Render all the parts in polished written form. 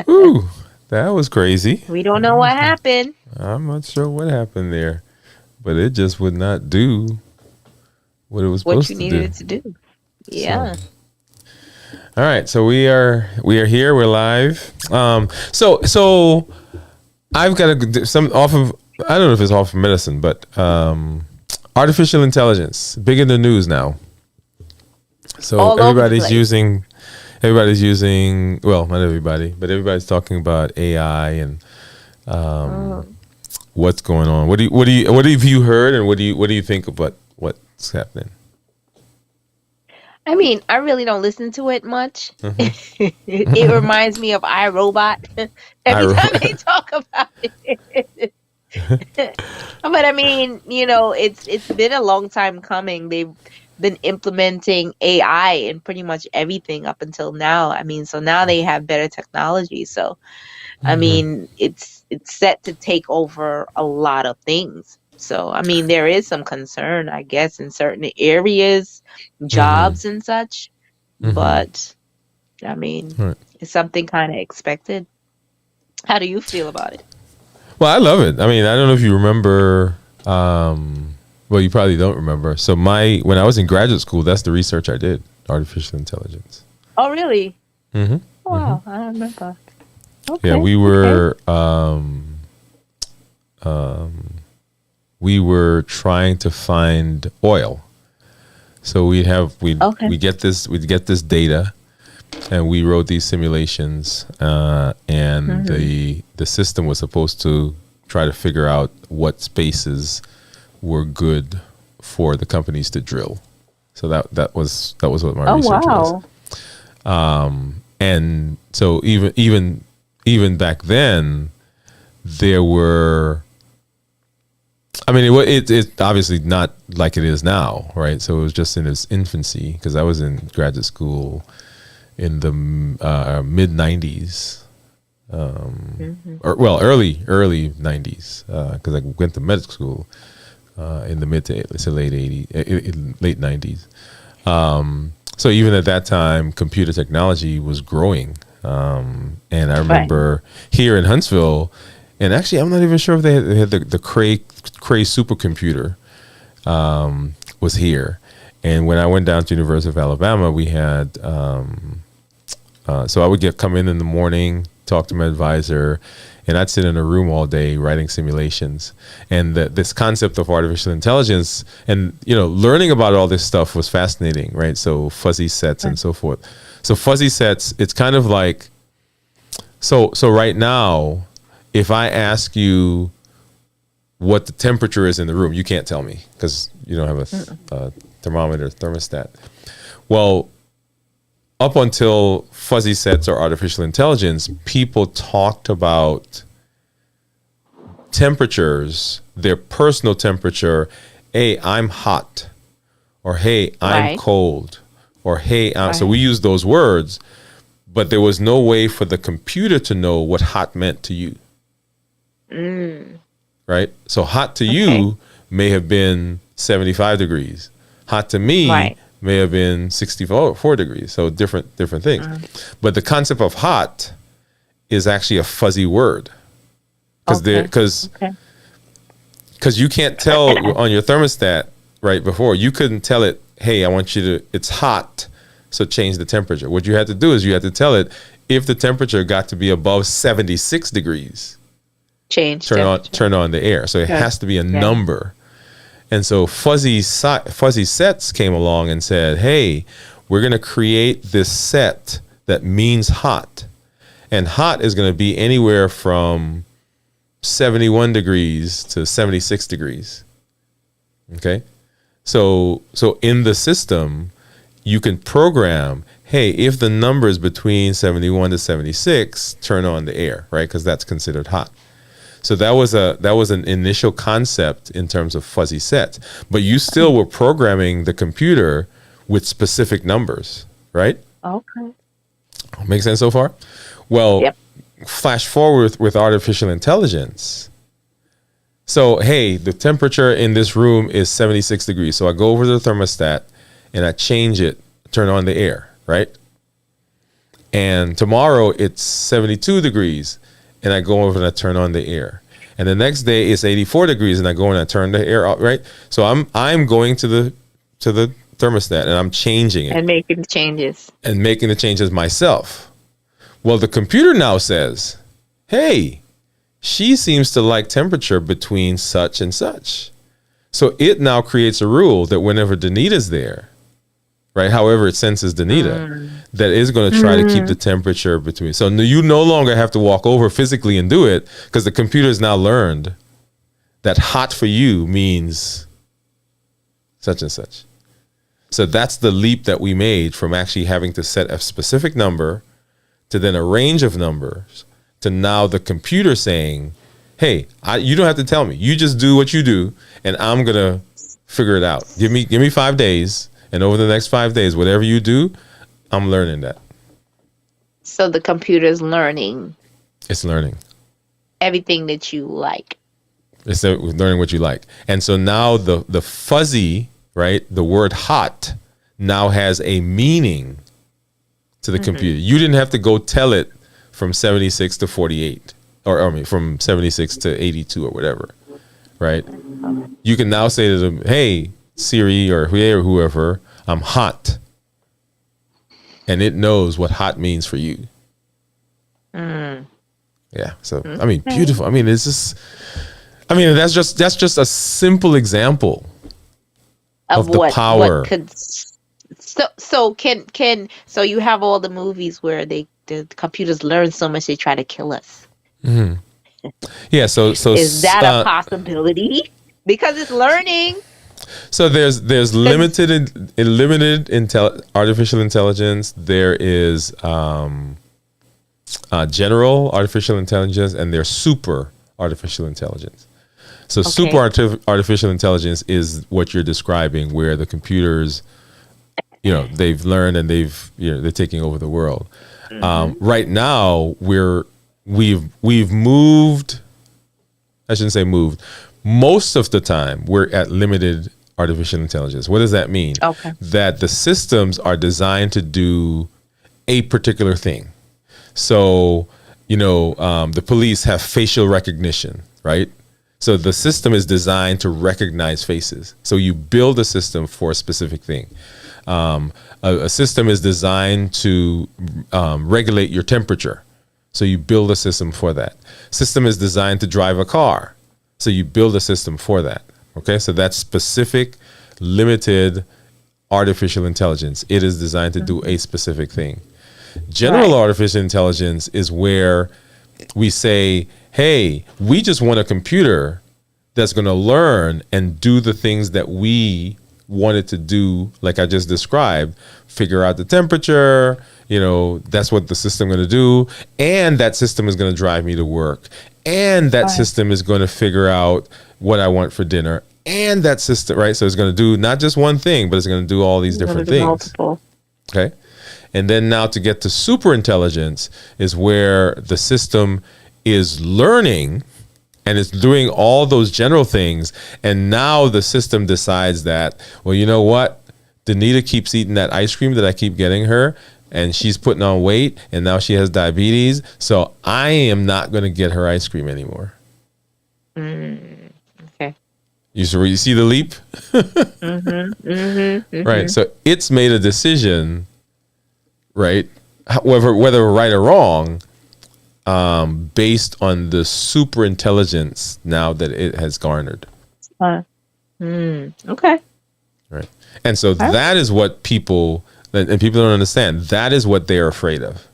Ooh, that was crazy. We don't know what happened. I'm not sure what happened there, but it just would not do what it was What you supposed to needed do. it to do. So, Yeah. all right, so we are here. We're live. So I've got some off of, I don't know if it's off of medicine, but artificial intelligence big in the news now. So All over the place. everybody's using, well, not everybody, but everybody's talking about AI and Mm. what's going on. What have you heard, and what do you think about what's happening? I mean, I really don't listen to it much. Hmm. It reminds me of iRobot I every time they talk about it. But I mean, it's been a long time coming. They've been implementing AI in pretty much everything up until now. I mean, so now they have better technology. So, I mean, it's set to take over a lot of things. So, I mean, there is some concern, I guess, in certain areas, hmm jobs and such. hmm But I mean, Right. it's something kind of expected. How do you feel about it? Well, I love it. I mean, I don't know if you remember. Well, you probably don't remember. So when I was in graduate school, that's the research I did, artificial intelligence. Oh, really? Hmm Oh, hmm wow, I don't remember. Yeah, Okay, okay, we were trying to find oil. So okay. we'd get this data, and we wrote these simulations, and Hmm. the system was supposed to try to figure out what spaces were good for the companies to drill. So that was what my Oh, research was. wow. And so even back then, there were. I mean, it's obviously not like it is now, right? So it was just in its infancy, because I was in graduate school in the mid '90s, Hmm. or well, early '90s, because I went to medical school in the mid to let's say late '80s, late '90s. So even at that time, computer technology was growing, and I Right. remember here in Huntsville, and actually, I'm not even sure if they had the Cray supercomputer was here. And when I went down to University of Alabama, we had so I would come in the morning, talk to my advisor, and I'd sit in a room all day writing simulations. And this concept of artificial intelligence, and learning about all this stuff was fascinating, right? So fuzzy sets Right. and so forth. So fuzzy sets, it's kind of like, so right now, if I ask you what the temperature is in the room, you can't tell me because you don't have Mm-mm. a thermometer, thermostat. Well, up until fuzzy sets or artificial intelligence, people talked about temperatures, their personal temperature. Hey, I'm hot, or hey, I'm Right. cold, or hey, so Right. we use those words, but there was no way for the computer to know what hot meant to you, Mm. right? So hot to Okay. you may have been 75 degrees. Hot to me Right. may have been 64 degrees. So different things. Mm. But the concept of hot is actually a fuzzy word, because there Okay. because Okay. because you can't tell on your thermostat, right? Before, you couldn't tell it, hey, I want you to, it's hot, so change the temperature. What you had to do is you had to tell it, if the temperature got to be above 76 degrees, Change turn on temperature. turn on the air. So it Yeah. has to be a Yeah. number. And so fuzzy sets came along and said, "Hey, we're going to create this set that means hot, and hot is going to be anywhere from 71 degrees to 76 degrees." Okay, so in the system, you can program, "Hey, if the number is between 71 to 76, turn on the air," right? Because that's considered hot. So that was an initial concept in terms of fuzzy sets, but you still were programming the computer with specific numbers, right? Okay. Make sense so far? Well, Yep. flash forward with artificial intelligence. So, hey, the temperature in this room is 76 degrees. So I go over to the thermostat and I change it, turn on the air, right? And tomorrow it's 72 degrees, and I go over and I turn on the air. And the next day it's 84 degrees, and I go and I turn the air off. Right. So I'm going to the thermostat and I'm changing it And making the changes. and making the changes myself. Well, the computer now says, hey, she seems to like temperature between such and such. So it now creates a rule that whenever Danita's there, right, however it senses Danita, that is going to try to keep the temperature between. So you no longer have to walk over physically and do it, because the computer has now learned that hot for you means such and such. So that's the leap that we made from actually having to set a specific number to then a range of numbers to now the computer saying, hey, you don't have to tell me. You just do what you do, and I'm going to figure it out. Give me 5 days, and over the next 5 days, whatever you do, I'm learning that. So the computer's learning It's learning. everything that you like. It's learning what you like. And so now the fuzzy, right, the word hot now has a meaning to the computer. You didn't have to go tell it from 76 to 48, or I mean, from 76 to 82 or whatever, right? You can now say to them, hey, Siri or whoever, I'm hot. And it knows what hot means for you. Yeah. So, I mean, beautiful. I mean, it's just, I mean, that's just a simple example of the power. What could, so you have all the movies where the computers learn so much they try to kill us. Yeah. So Is that a possibility? Because it's learning. So there's limited artificial intelligence. There is general artificial intelligence, and there's super artificial intelligence. So super artificial intelligence is what you're describing, where the computers, they've learned and they're taking over the world. Right now we've moved. I shouldn't say moved. Most of the time we're at limited artificial intelligence. What does that mean? Okay. That the systems are designed to do a particular thing. So, the police have facial recognition, right? So the system is designed to recognize faces. So you build a system for a specific thing. A system is designed to regulate your temperature. So you build a system for that. System is designed to drive a car. So you build a system for that. Okay, so that's specific, limited artificial intelligence. It is designed to do a specific thing. General artificial intelligence is where we say, hey, we just want a computer that's going to learn and do the things that we want it to do, like I just described, figure out the temperature, that's what the system is going to do. And that system is going to drive me to work. And that system is going to figure out what I want for dinner. And that system, right? So it's going to do not just one thing, but it's going to do all these different things. Multiple. Okay. And then now to get to super intelligence is where the system is learning and it's doing all those general things. And now the system decides that, well, you know what? Danita keeps eating that ice cream that I keep getting her, and she's putting on weight, and now she has diabetes. So I am not going to get her ice cream anymore. Okay. You see the leap? Right. So it's made a decision, right? Whether right or wrong, based on the super intelligence now that it has garnered. Okay. Right. And so that is what people, and people don't understand, that is what they're afraid of.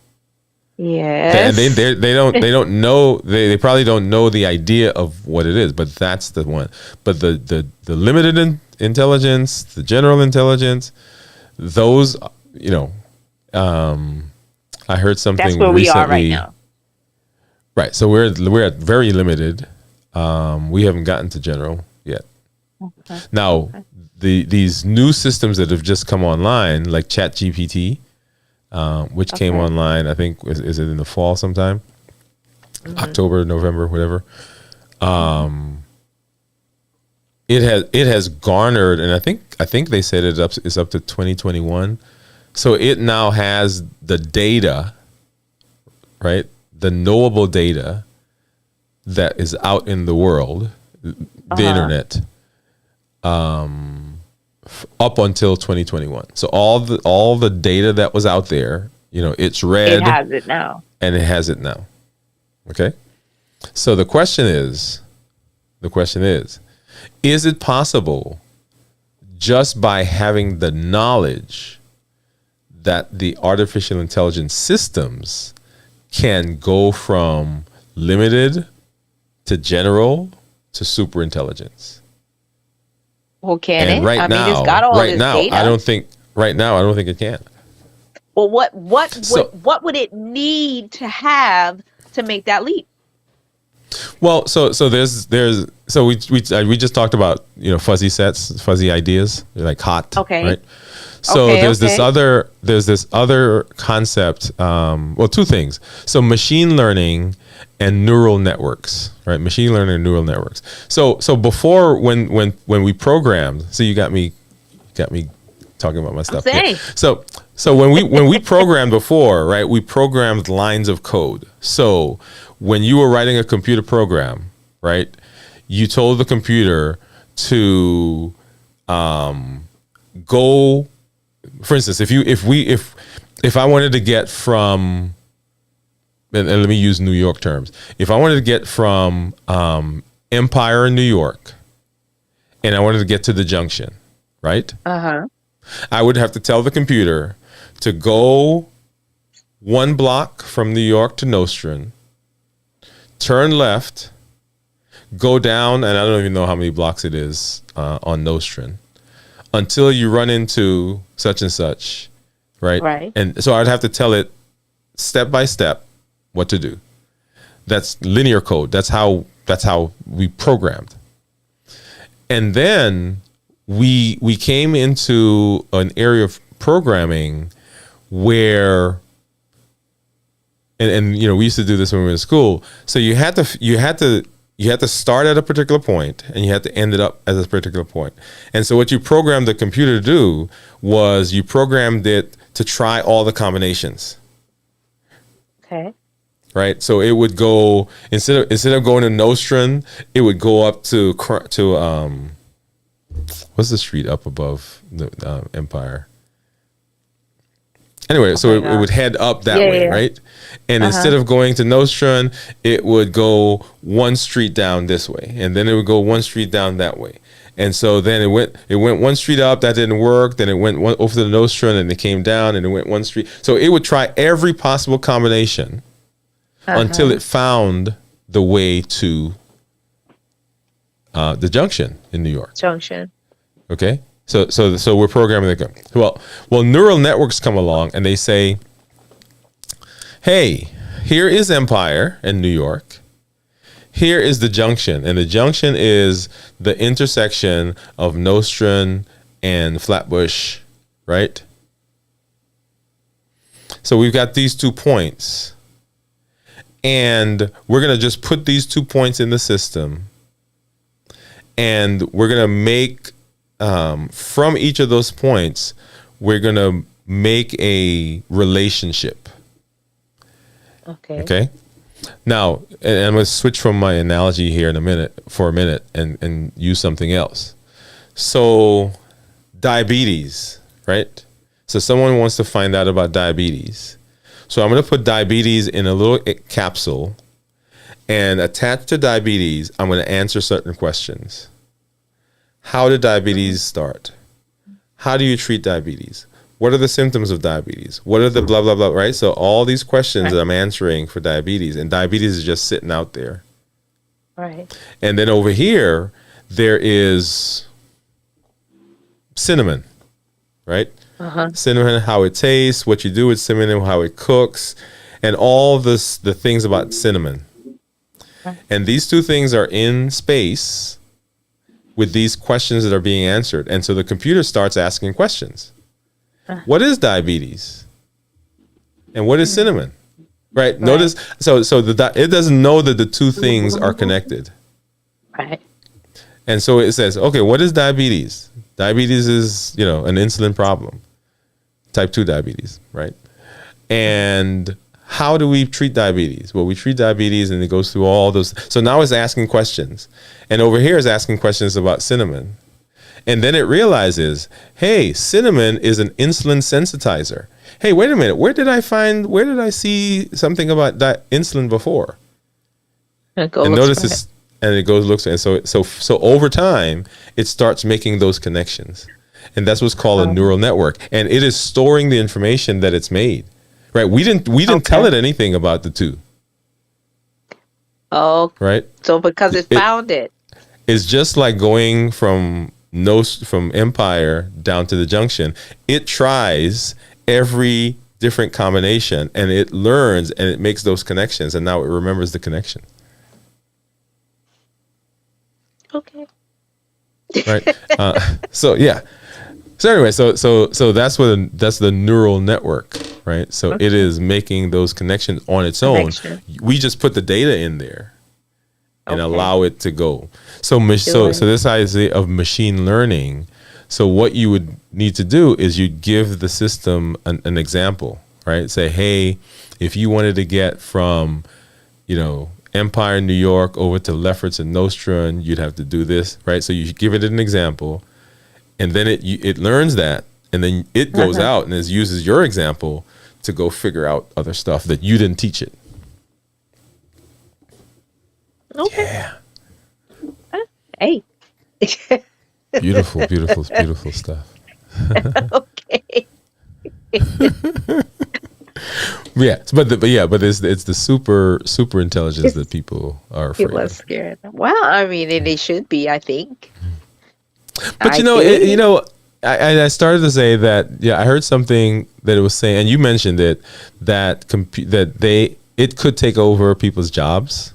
Yes. And they don't know, they probably don't know the idea of what it is, but that's the one. But the limited intelligence, the general intelligence, those, I heard something That's where recently. we are right now. Right. So we're at very limited. We haven't gotten to general yet. Okay. Now, these new systems that have just come online, like ChatGPT, which came online, I think, is it in the fall sometime? October, November, whatever. It has garnered, and I think they said it's up to 2021. So it now has the data right, the knowable data that is out in the world, the internet, up until 2021. So all the data that was out there, it's read. It has it now. And it has it now. Okay? So the question is, is it possible just by having the knowledge that the artificial intelligence systems can go from limited to general to super intelligence? Well, can and it? Right now, it's got all this data. I don't think it can. Well, what would it need to have to make that leap? Well, so we just talked about fuzzy sets, fuzzy ideas, like hot, Okay. right? So Okay, there's okay. this other concept. Two things. So machine learning and neural networks, right? Machine learning and neural networks. So before when we programmed, so you got me talking about my stuff. saying. Yeah. So when we programmed before, right? We programmed lines of code. So when you were writing a computer program, right? You told the computer to go. For instance, if I wanted to get from, and let me use New York terms, if I wanted to get from Empire in New York, and I wanted to get to the junction, right? I would have to tell the computer to go 1 block from New York to Nostrand, turn left, go down, and I don't even know how many blocks it is on Nostrand, until you run into such and such, right? Right. And so I'd have to tell it step by step what to do. That's linear code. That's how we programmed. And then we came into an area of programming where, and we used to do this when we were in school. So you had to start at a particular point and you had to end it up at a particular point. And so what you programmed the computer to do was you programmed it to try all the combinations. Okay. Right. So it would go instead of going to Nostrand, it would go up to what's the street up above the Empire? Anyway, so it would head up that way, right? And instead of going to Nostrand, it would go 1 street down this way, and then it would go 1 street down that way. And so then it went 1 street up, that didn't work. Then it went over to the Nostrand, and it came down, and it went 1 street. So it would try every possible combination until it found the way to the junction in New York. Junction. Okay. So we're programming that. Well, neural networks come along and they say, hey, here is Empire in New York. Here is the junction. And the junction is the intersection of Nostrand and Flatbush, right? So we've got these 2 points. And we're going to just put these 2 points in the system. And we're going to make, from each of those points, we're going to make a relationship. Okay. Now, and I'm going to switch from my analogy here for a minute and use something else. So diabetes, right? So someone wants to find out about diabetes. So I'm going to put diabetes in a little capsule, and attached to diabetes, I'm going to answer certain questions. How did diabetes start? How do you treat diabetes? What are the symptoms of diabetes? What are the blah, blah, blah, right? So all these questions that I'm answering for diabetes, and diabetes is just sitting out there. Right. And then over here, there is cinnamon, right? Cinnamon, how it tastes, what you do with cinnamon, how it cooks, and all the things about cinnamon. And these 2 things are in space with these questions that are being answered. And so the computer starts asking questions. What is diabetes? And what is cinnamon? Right? Notice, so it doesn't know that the 2 things are connected. Right. And so it says, okay, what is diabetes? Diabetes is, an insulin problem. Type 2 diabetes, right? And how do we treat diabetes? Well, we treat diabetes and it goes through all those. So now it's asking questions. And over here is asking questions about cinnamon. And then it realizes, hey, cinnamon is an insulin sensitizer. Hey, wait a minute. Where did I see something about insulin before? And notice this, and it goes looks, and so over time, it starts making those connections. And that's what's called a neural network. And it is storing the information that it's made. Right? We didn't tell it anything about the two. Oh. Right? So because it found it. It's just like going from Empire down to the Junction. It tries every different combination and it learns and it makes those connections, and now it remembers the connection. Okay. Right. So yeah. So anyway, so that's the neural network, right? So it is making those connections on its own. We just put the data in there and allow it to go. So this idea of machine learning. So what you would need to do is you give the system an example, right? Say, hey, if you wanted to get from, Empire, New York over to Lefferts and Nostrand, you'd have to do this, right? So you give it an example. And then it learns that, and then it goes out and uses your example to go figure out other stuff that you didn't teach it. Okay. Yeah. Hey. Beautiful, beautiful, beautiful stuff. Okay. But it's the super intelligence that people are afraid People are scared. Well, I mean, and they should be, I think. But I started to say that I heard something that it was saying, and you mentioned it, that it could take over people's jobs.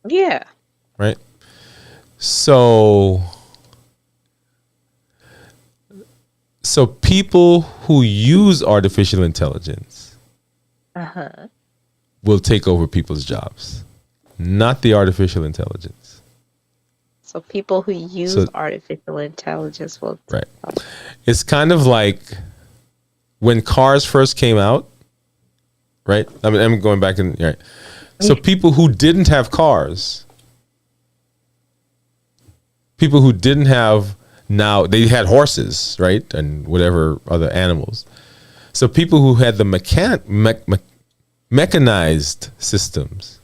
Yeah. Right. So people who use artificial intelligence will take over people's jobs, not the artificial intelligence. So people who use artificial intelligence will. Right. It's kind of like when cars first came out, right? I mean, I'm going back in, right. So people who didn't have cars, people who didn't have, now they had horses, right? And whatever other animals. So people who had the mechanized systems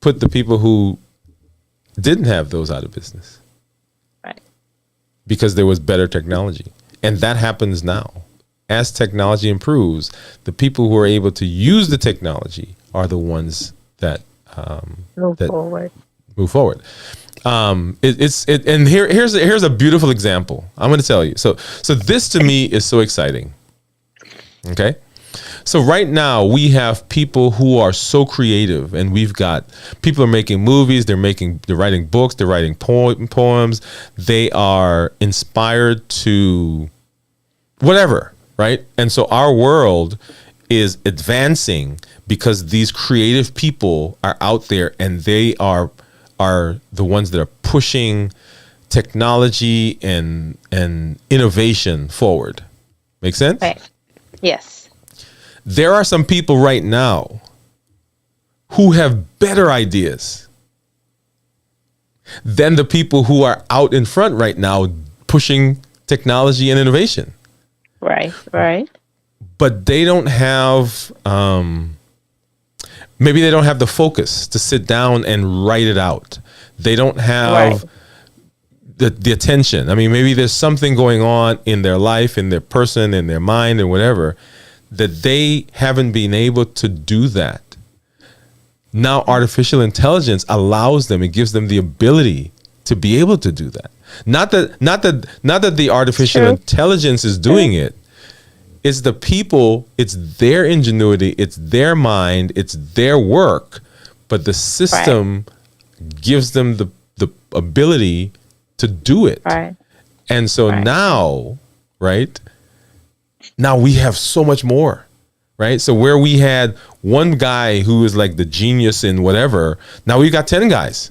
put the people who didn't have those out of business. Right. Because there was better technology. And that happens now. As technology improves, the people who are able to use the technology are the ones that move forward. And here's a beautiful example. I'm going to tell you. So this to me is so exciting. Okay. So right now we have people who are so creative, and we've got people are making movies, they're writing books, they're writing poems, they are inspired to whatever, right? And so our world is advancing because these creative people are out there, and they are the ones that are pushing technology and innovation forward. Make sense? Right. Yes. There are some people right now who have better ideas than the people who are out in front right now pushing technology and innovation. Right, right. But they don't have, maybe they don't have the focus to sit down and write it out. They don't have the attention. I mean, maybe there's something going on in their life, in their person, in their mind, and whatever, that they haven't been able to do that. Now artificial intelligence allows them, it gives them the ability to be able to do that. Not that the artificial intelligence is doing it. It's the people, it's their ingenuity, it's their mind, it's their work, but the system gives them the ability to do it. Right. And so now, right? Now we have so much more, right? So where we had one guy who is like the genius in whatever, now we've got 10 guys.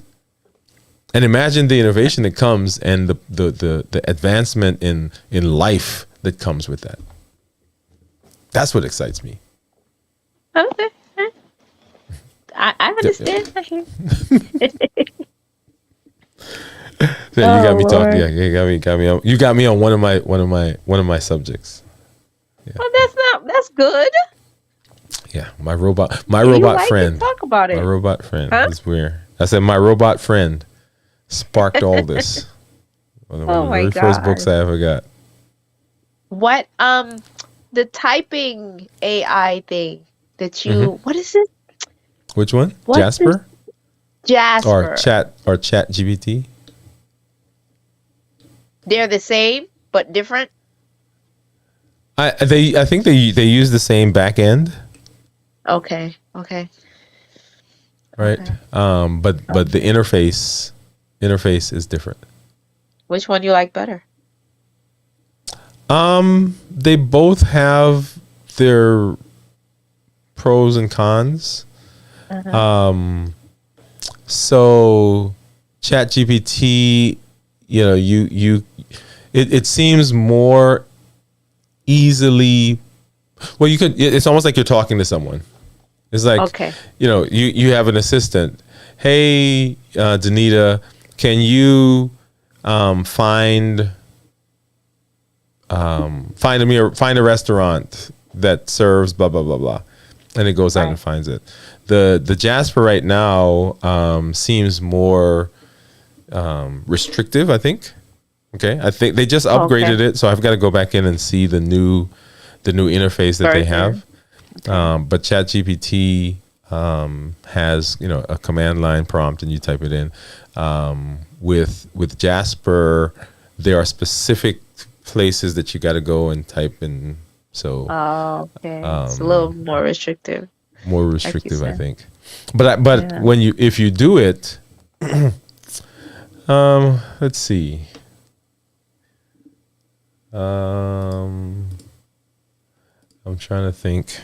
And imagine the innovation that comes and the advancement in life that comes with that. That's what excites me. Okay. I Yep, yep. understand. I hear. Yeah, you got Oh me talking. Lord. Yeah, you got me on one of my subjects. Yeah, Well, that's good. yeah. My If you robot like it, friend, talk about my it. robot friend Huh? is weird. I said my robot friend sparked all this. One Oh of the my very first books God. I ever got. What the typing AI thing that Hmm. you what is it? Which one? What's this? Jasper or Jasper. Chat GBT? They're the same but different. I think they use the same back end, Okay. Okay. right? Okay. But the Okay. interface is different. Which one you like better? They both have their pros and cons. Uh-huh. So ChatGPT, it seems more easily. Well, you could. It's almost like you're talking to someone. It's like, Okay. you have an assistant. Hey, Danita, can you find find a restaurant that serves blah blah blah blah, and it goes out and Right. finds it. The Jasper right now seems more restrictive, I think. Okay, I think they just Okay. upgraded it, so I've got to go back in and see the new interface that they have. Version. Okay. But ChatGPT has a command line prompt, and you type it in. With Jasper, there are specific places that you got to go and type in. So Oh, okay. It's a little more restrictive, more like you restrictive, I said. think. But Yeah. if you do it, let's see. Um, I'm trying to think.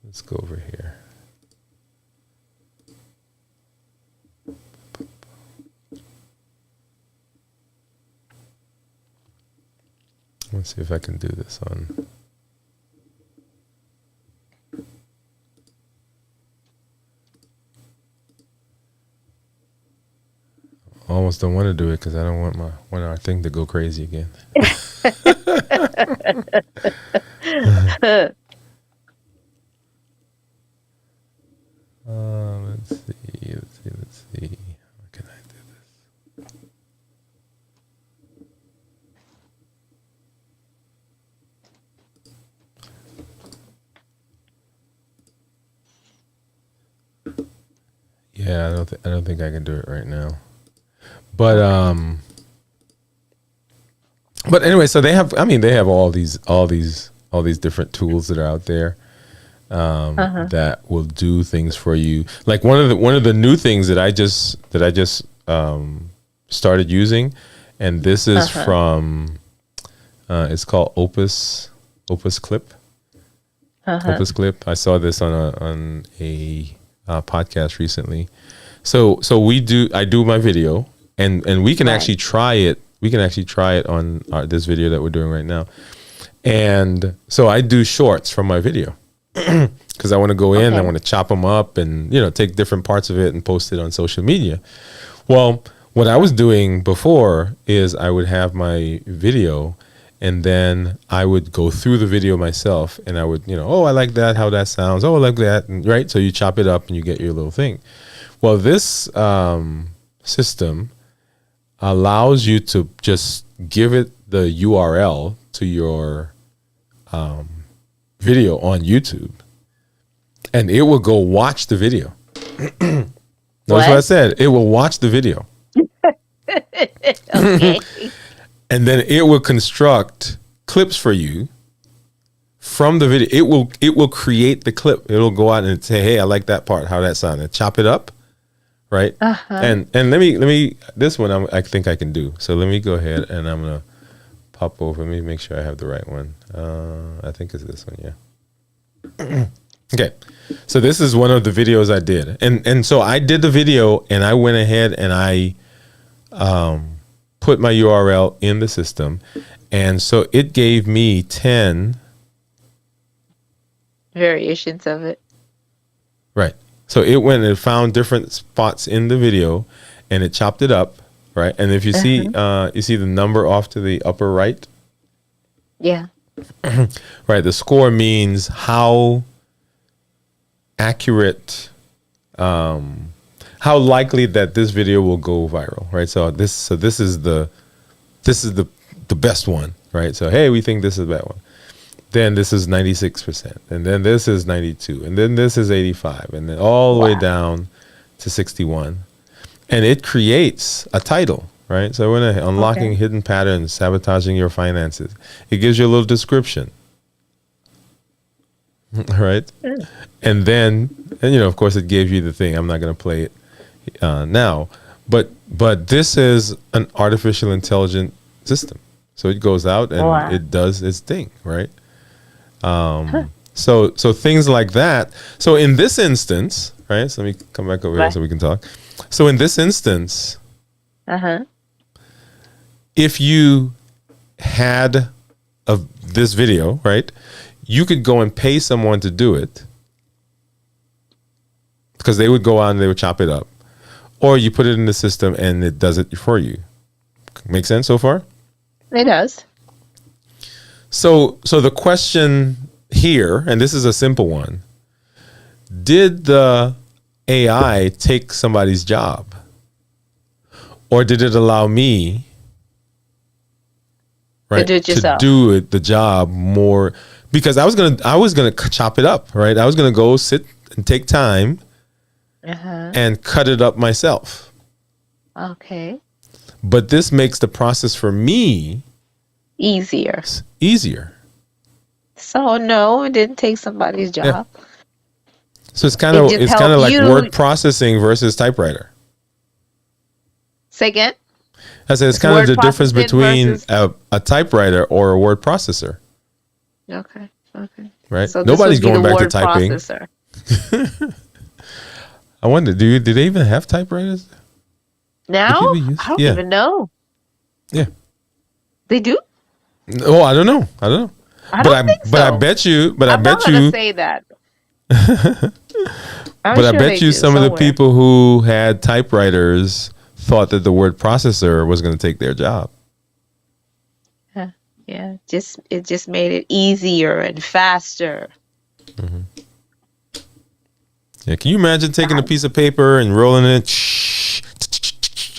Let's go over here. Let's see if I can do this on. I almost don't want to do it because I don't want our thing to go crazy again. Let's see. Let's see. How can I do this? Yeah, I don't think I can do it right now. But Okay. but anyway, so they have all these different tools that are out there Uh-huh. that will do things for you. Like one of the new things that I just started using, and this is Uh-huh. from it's called Opus Clip. Uh-huh. Opus Clip. I saw this on a podcast recently. So I do my video, and we can Right. actually try it. We can actually try it on this video that we're doing right now. And so I do shorts from my video because I want to go in, I Okay. want to chop them up, and take different parts of it and post it on social media. Well, what I was doing before is I would have my video, and then I would go through the video myself, and I would, oh, I like that, how that sounds. Oh, I like that, and, right? So you chop it up and you get your little thing. Well, this system allows you to just give it the URL to your video on YouTube, and it will go watch the video. Notice what I What? said. It will watch the video, Okay. and then it will construct clips for you from the video. It will create the clip. It'll go out and say, "Hey, I like that part. How that sounded." Chop it up, right? Uh-huh. And let me this one I think I can do. So let me go ahead and I'm gonna pop over. Let me make sure I have the right one. I think it's this one. Yeah. Okay. So this is one of the videos I did, and so I did the video, and I went ahead and I put my URL in the system, and so it gave me 10 variations of it. Right. So it went and found different spots in the video, and it chopped it up. Right. And if you see, you see the number off to the upper right. Yeah. Right. The score means how accurate, how likely that this video will go viral. Right. So this is the best one. Right. So hey, we think this is the best one. Then this is 96%, and then this is 92, and then this is 85, and then all the way down to 61. And it creates a title, right? So when unlocking hidden patterns, sabotaging your finances, it gives you a little description, right? And then, and of course, it gave you the thing. I'm not going to play it now, but this is an artificial intelligent system. So it goes out and it does its thing, right? So things like that. So in this instance, right? So let me come back over here so we can talk. So in this instance, if you had this video, right, you could go and pay someone to do it because they would go on and they would chop it up, or you put it in the system and it does it for you. Make sense so far? It does. So the question here, and this is a simple one, did the AI take somebody's job? Or did it allow me, right, to do it, the job more? Because I was gonna chop it up, right? I was gonna go sit and take time and cut it up myself. Okay. But this makes the process for me easier. So no, it didn't take somebody's job. Yeah. So it's kind of like word processing versus typewriter. Say again? I said it's kind of the difference between a typewriter or a word processor. Okay. Right? So nobody's going back to typing. I wonder, do they even have typewriters? Now? I don't even know. Yeah. They do? Oh, I don't know. I bet you. I'm not gonna say that. But I bet you some of the people who had typewriters thought that the word processor was going to take their job. Yeah. It just made it easier and faster. Mm-hmm. Yeah. Can you imagine taking a piece of paper and rolling it?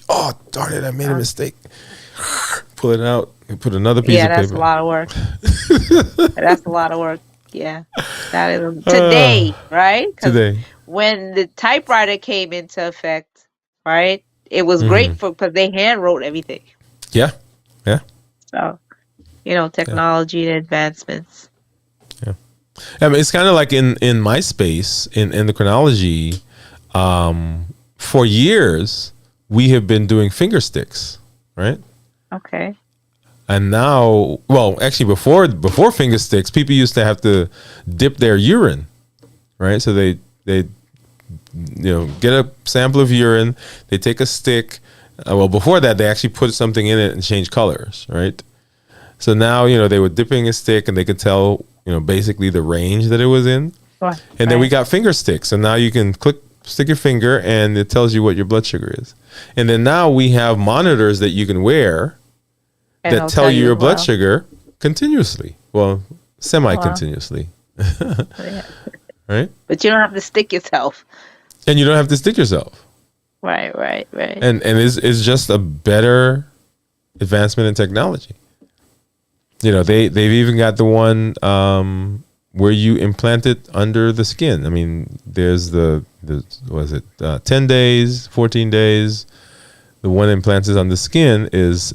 Oh, darn it! I made a mistake. Pull it out and put another piece of paper. Yeah, that's a lot of work. That's a lot of work. Yeah, that is today, right? Today, when the typewriter came into effect, right? It was great because they hand wrote everything. Yeah. So, technology and advancements. Yeah, I mean, it's kind of like in my space in endocrinology. For years, we have been doing finger sticks, right? Okay. And now, well, actually, before finger sticks, people used to have to dip their urine, right? So they get a sample of urine, they take a stick. Well, before that, they actually put something in it and change colors, right? So now, they were dipping a stick and they could tell, basically the range that it was in. Right. And then we got finger sticks. So now you can stick your finger and it tells you what your blood sugar is. And then now we have monitors that you can wear that tell you your blood sugar continuously. Well, semi-continuously. Right? But you don't have to stick yourself. And you don't have to stick yourself. Right. And it's just a better advancement in technology. They've even got the one where you implant it under the skin. I mean, there's 10 days, 14 days. The one implanted on the skin is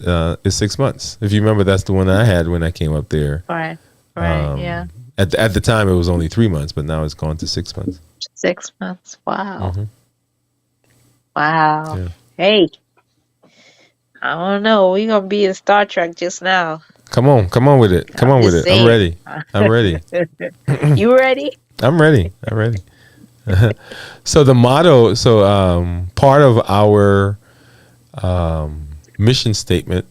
6 months. If you remember, that's the one I had when I came up there. Right. Yeah. At the time, it was only 3 months, but now it's gone to 6 months. 6 months. Wow. Mm-hmm. Wow. Yeah. Hey, I don't know. We're gonna be in Star Trek just now. Come on with it. I'm ready. You ready? I'm ready. So the motto. Part of our mission statement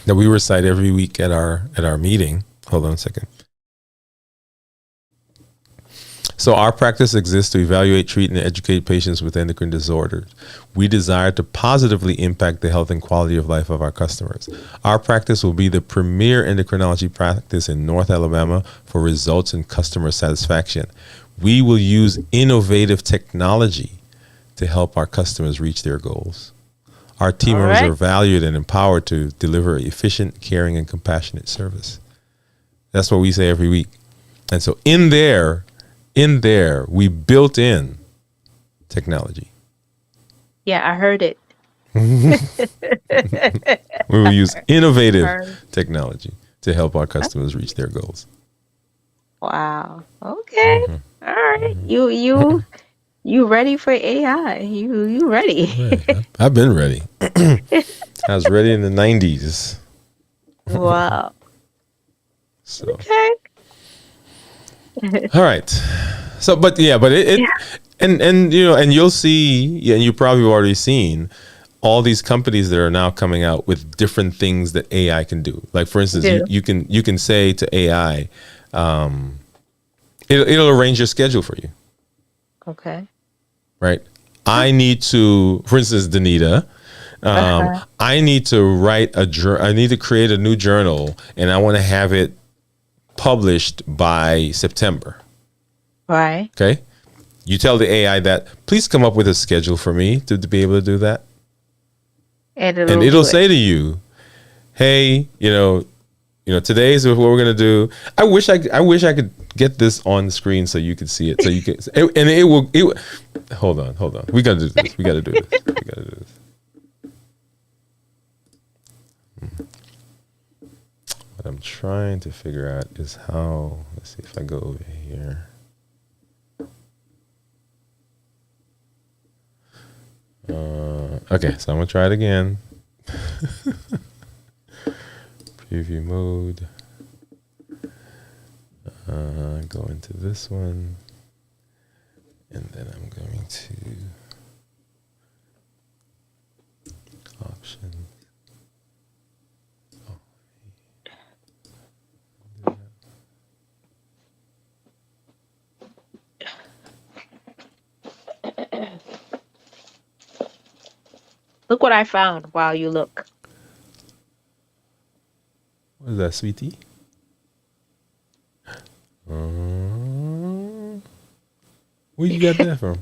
that we recite every week at our meeting. Hold on a second. So our practice exists to evaluate, treat, and educate patients with endocrine disorders. We desire to positively impact the health and quality of life of our customers. Our practice will be the premier endocrinology practice in North Alabama for results and customer satisfaction. We will use innovative technology to help our customers reach their goals. Our team All members right. are valued and empowered to deliver efficient, caring, and compassionate service. That's what we say every week. And so in there, we built in technology. Yeah, I heard it. We will use innovative Heard. technology to help our customers reach their goals. Wow. Okay. All right. You ready for AI? You ready? I've been ready. I was ready in the 90s. Wow. So, Okay. all right. So, but it Yeah. and you know, and you'll see, yeah, and you probably already seen all these companies that are now coming out with different things that AI can do. Like for instance, Do. you can say to AI, it'll arrange your schedule for you, Okay. right? I need to, for instance, Danita, I need to I need to create a new journal, and I want to have it published by September. Right. Okay. You tell the AI that, please come up with a schedule for me to be able to do that. And And it'll it'll do it. say to you, hey, today's what we're going to do. I wish I could get this on the screen so you could see it. So you can, and it will, hold on. We got to do this. We got to do this. We got to do this. What I'm trying to figure out is how, let's see if I go over here. Okay, so I'm gonna try it again. Preview mode. Go into this one, and then I'm going to options. Look what I found while you look. What is that, sweetie? Where you got that from?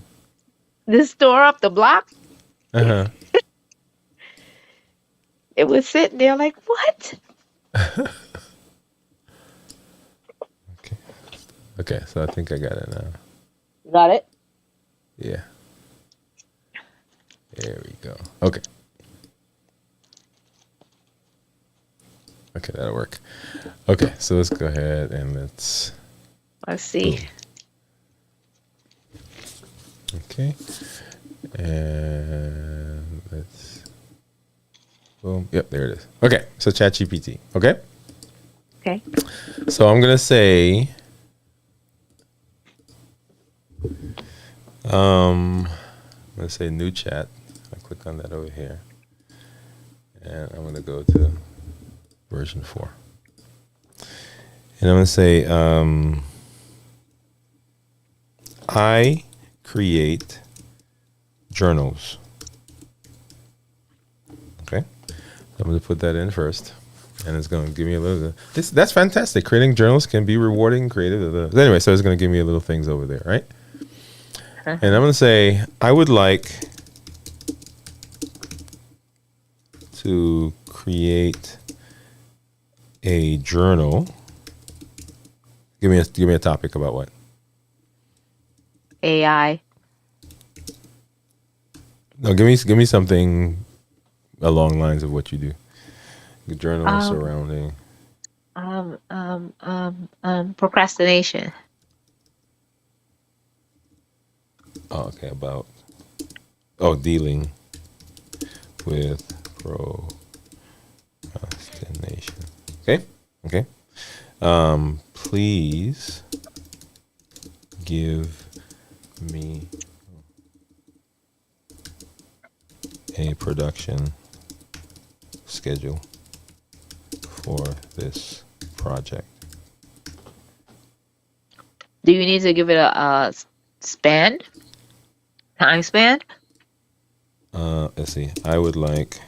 The store up the block, Uh-huh. it was sitting there like, what? Okay. Okay, so I think I got it now. Got it? Yeah. There we go. Okay. Okay, that'll work. Okay, so let's go ahead and let's. Let's see. Okay. And let's. Boom. Yep, there it is. Okay, so ChatGPT. Okay. Okay. So I'm gonna say. I'm gonna say new chat. I click on that over here, and I'm gonna go to version 4, and I'm gonna say I create journals. Okay, I'm gonna put that in first, and it's gonna give me a little. That's fantastic. Creating journals can be rewarding, creative. Anyway, so it's gonna give me a little things over there, right? And I'm going to say, I would like to create a journal. Give me a topic about what? AI. No, give me something along lines of what you do. The journal surrounding. Procrastination. Oh, okay, about dealing with procrastination. Okay. Please give me a production schedule for this project. Do you need to give it a span, time span? Let's see. I would like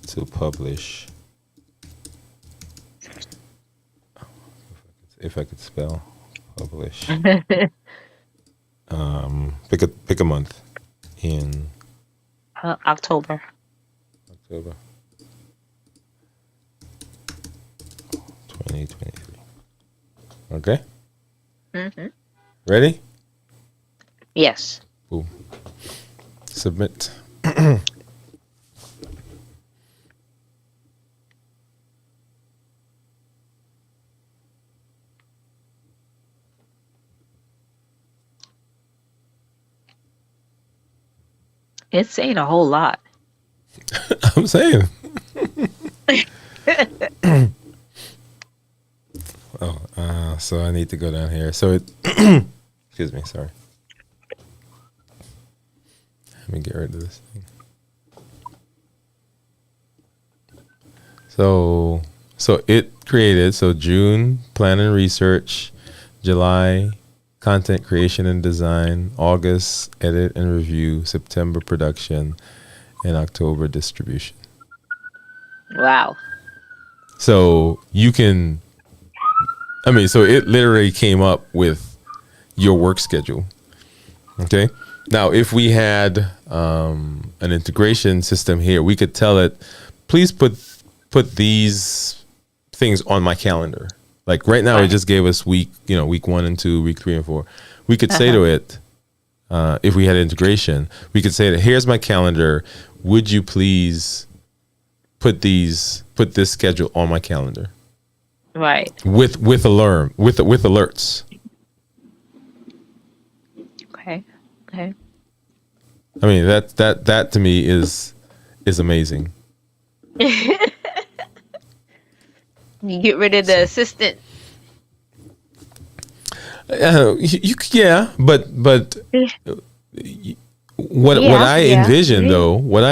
to publish, if I could spell publish. Pick a month in October. October 2023. Okay. Hmm. Ready? Yes. Boom. Submit. It's saying a whole lot. I'm saying. So I need to go down here. So it. Excuse me. Sorry. Let me get rid of this thing. So it created. So June, plan and research. July, content creation and design. August, edit and review. September, production, and October, distribution. Wow. So you can. I mean, so it literally came up with your work schedule. Okay. Now, if we had an integration system here, we could tell it, please put these things on my calendar. Like right now, it just gave us week 1 and 2, week 3 and 4. We could say to it, if we had integration, we could say that here's my calendar. Would you please put this schedule on my calendar? Right. With alerts. Okay. Okay. I mean that to me is amazing. You get rid of the assistant. Yeah, but what I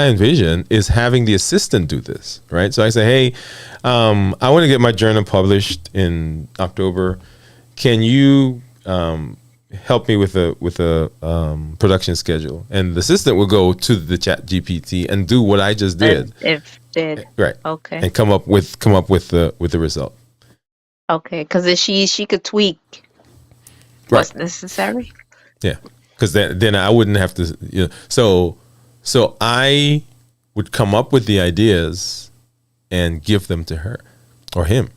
envision is having the assistant do this, right? So I say, hey, I want to get my journal published in October. Can you help me with a production schedule? And the assistant will go to the Chat GPT and do what I just did. If did. Right. Okay. And come up with the result. Okay, because she could tweak what's necessary. Yeah, because then I wouldn't have to. So I would come up with the ideas and give them to her or him,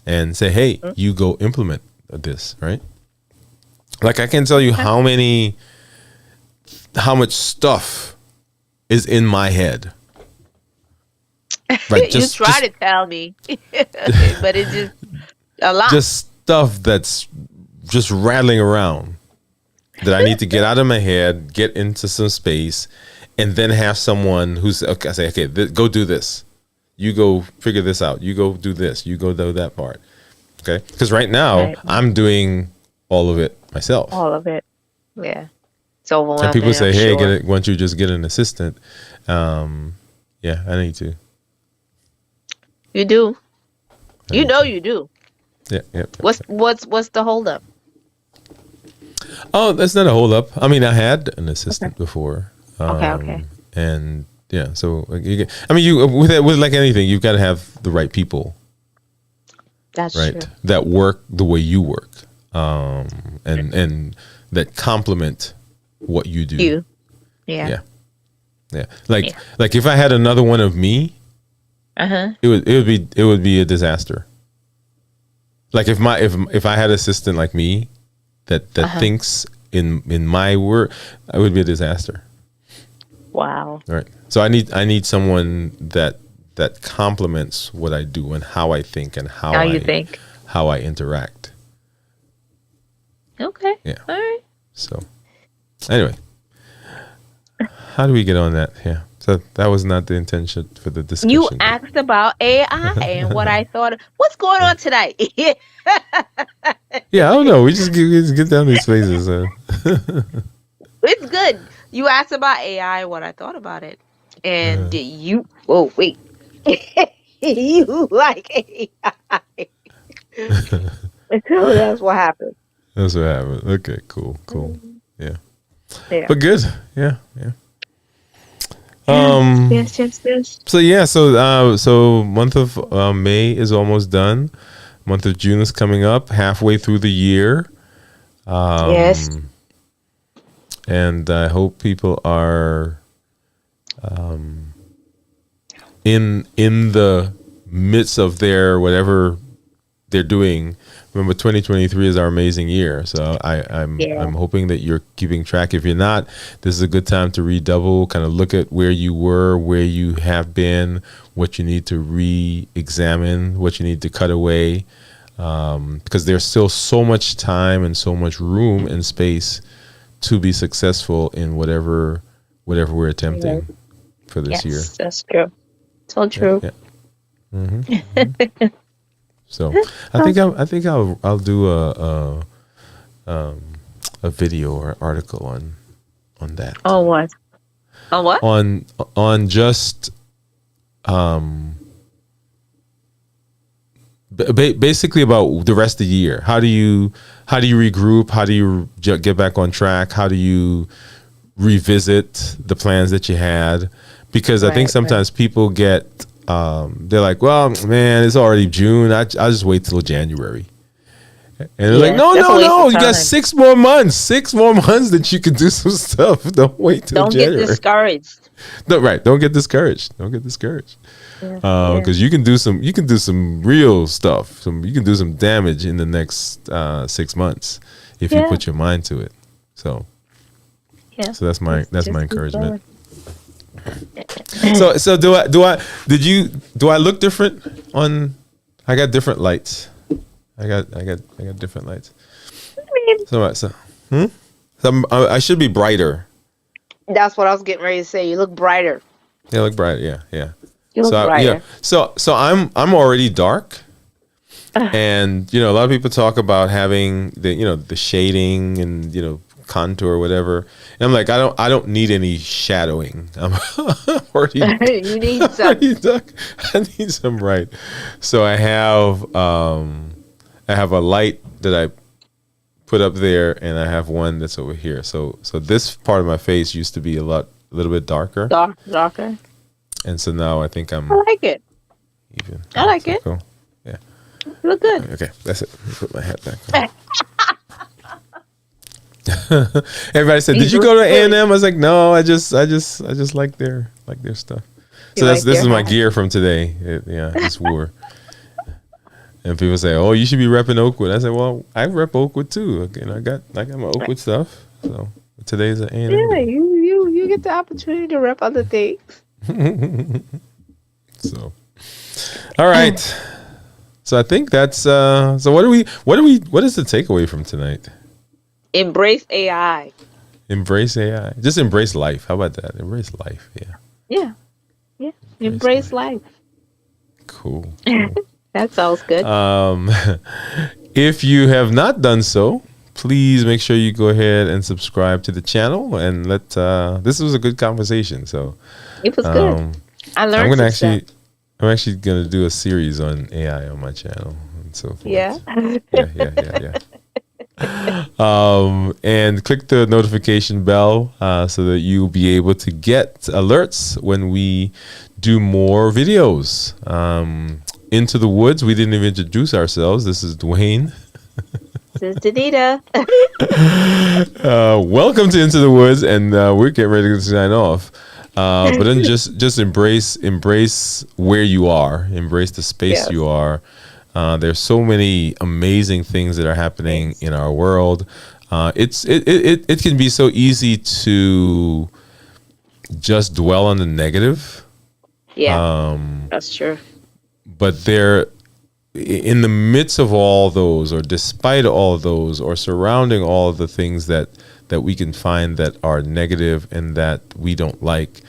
and say, "Hey, you go implement this." Right? Like I can tell you how much stuff is in my head. Right? You try to tell me, but it's just a lot. Just stuff that's just rattling around that I need to get out of my head, get into some space, and then have someone who's okay. I say, okay, go do this. You go figure this out. You go do this. You go do that part. Okay, because right now I'm doing all of it myself. All of it, yeah. It's overwhelming. And people say, I'm hey, sure. why don't you just get an assistant? Yeah, I need to. You do. You know you do. Yeah. What's the holdup? Oh, that's not a hold up. I mean, I had an assistant before. Okay. And yeah, so you with like anything, you've got to have the right people. That's right true. that work the way you work, and that complement what you do. Yeah. Like if I had another one of me, it would be a disaster. Like if I had an assistant like me that thinks in my work, it would be a disaster. Wow. Right. So I need someone that complements what I do and how I think and how I interact. Okay. Yeah. All right. So anyway, how do we get on that? Yeah. So that was not the intention for the discussion. You asked about AI and what I thought. What's going on tonight? Yeah, I don't know. We just get down these phases. It's good. You asked about AI, what I thought about it, and you. Oh wait, you like AI? So that's what happened. That's what happened. Okay, cool, cool. Mhm. Yeah, Yeah. but good. Yeah, yeah. Yes, yes, yes, yes. So yeah, so month of May is almost done. Month of June is coming up, halfway through the year. Yes. Um, and I hope people are in the midst of their whatever they're doing. Remember, 2023 is our amazing year, so Yeah. I'm hoping that you're keeping track. If you're not, this is a good time to redouble, kind of look at where you were, where you have been, what you need to re-examine, what you need to cut away, because there's still so much time and so much room and space to be successful in whatever we're Yeah. attempting for this year. Yes, that's true. So Yeah, true. yeah. So I think I'll do a video or article on that, Oh, what? Oh, what? on just basically about the rest of the year. How do you regroup? How do you get back on track? How do you revisit the plans that you had? Because I think Right, right. sometimes people get they're like, well, man, it's already June. I'll just wait till January. And they're like, Yeah, no, that's a no, waste no. of You got time. 6 more months. 6 more months that you can do some stuff. Don't wait till Don't get January. discouraged. No, right. Don't get discouraged. Don't get discouraged. Yeah, yeah. Because you can do some real stuff. You can do some damage in the next 6 months if you Yeah. put your mind to it. So Yeah. so that's my Just keep encouragement. going. So do I look different on? I got different lights. I got different lights. I mean, So I should be brighter. that's what I was getting ready to say. You look brighter. Yeah, I look bright. Yeah, yeah. You look So brighter. so I'm already dark, and a lot of people talk about having the shading and contour or whatever, and I'm like, I don't need any shadowing. I'm already You need some. already dark. I need some bright. So I have a light that I put up there, and I have one that's over here. So this part of my face used to be a little bit darker, Darker. and so now I think I'm I like it. even. I like So it. cool. Yeah. You look good. Okay, that's it. Let me put my hat back on. Everybody said, "Did you go to A&M?" I was like, "No, I just like their stuff." So You like this is their my hat. gear from today. Yeah, I just wore. And people say, "Oh, you should be repping Oakwood." I said, "Well, I rep Oakwood too. Okay, and I got my Oakwood stuff. So today's an A&M Yeah, day. you get the opportunity to rep other things. So, all right. So I think that's so. What is the takeaway from tonight? Embrace AI. Embrace AI. Just embrace life. How about that? Embrace life. Yeah. Yeah. Yeah. Embrace life. Cool. That sounds good. If you have not done so, please make sure you go ahead and subscribe to the channel, and this was a good conversation. So It was good. I learned I'm some stuff. I'm actually gonna do a series on AI on my channel and so forth. Yeah. Yeah. And click the notification bell so that you'll be able to get alerts when we do more videos. Into the Woods. We didn't even introduce ourselves. This is Dwayne. This is Danita. Welcome to Into the Woods, and we're getting ready to sign off. But then just embrace where you are, embrace the space Yes. you are. There's so many amazing things that are happening in our world. It can be so easy to just dwell on the negative. Yeah. That's true. But there, in the midst of all those, or despite all those, or surrounding all of the things that we can find that are negative and that we don't like,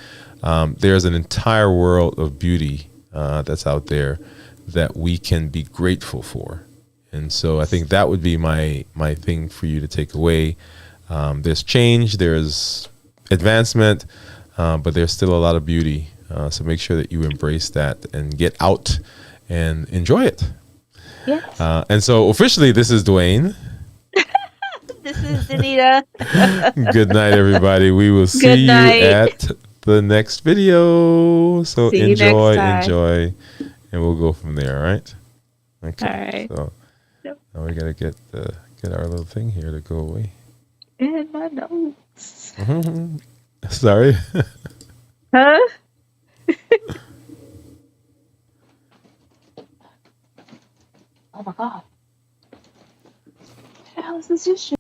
there's an entire world of beauty that's out there that we can be grateful for. And so I think that would be my thing for you to take away. There's change, there's advancement, but there's still a lot of beauty. So make sure that you embrace that and get out and enjoy it. Yes. And so officially, this is Dwayne. This is Danita. Good night, everybody. We will see Good you night. at the next video. So See you next enjoy, time. enjoy, and we'll go from there. All right. Okay. All right. So Yep. now we gotta get our little thing here to go away. In my notes. Sorry. Huh? Oh my god. What the hell is this shit?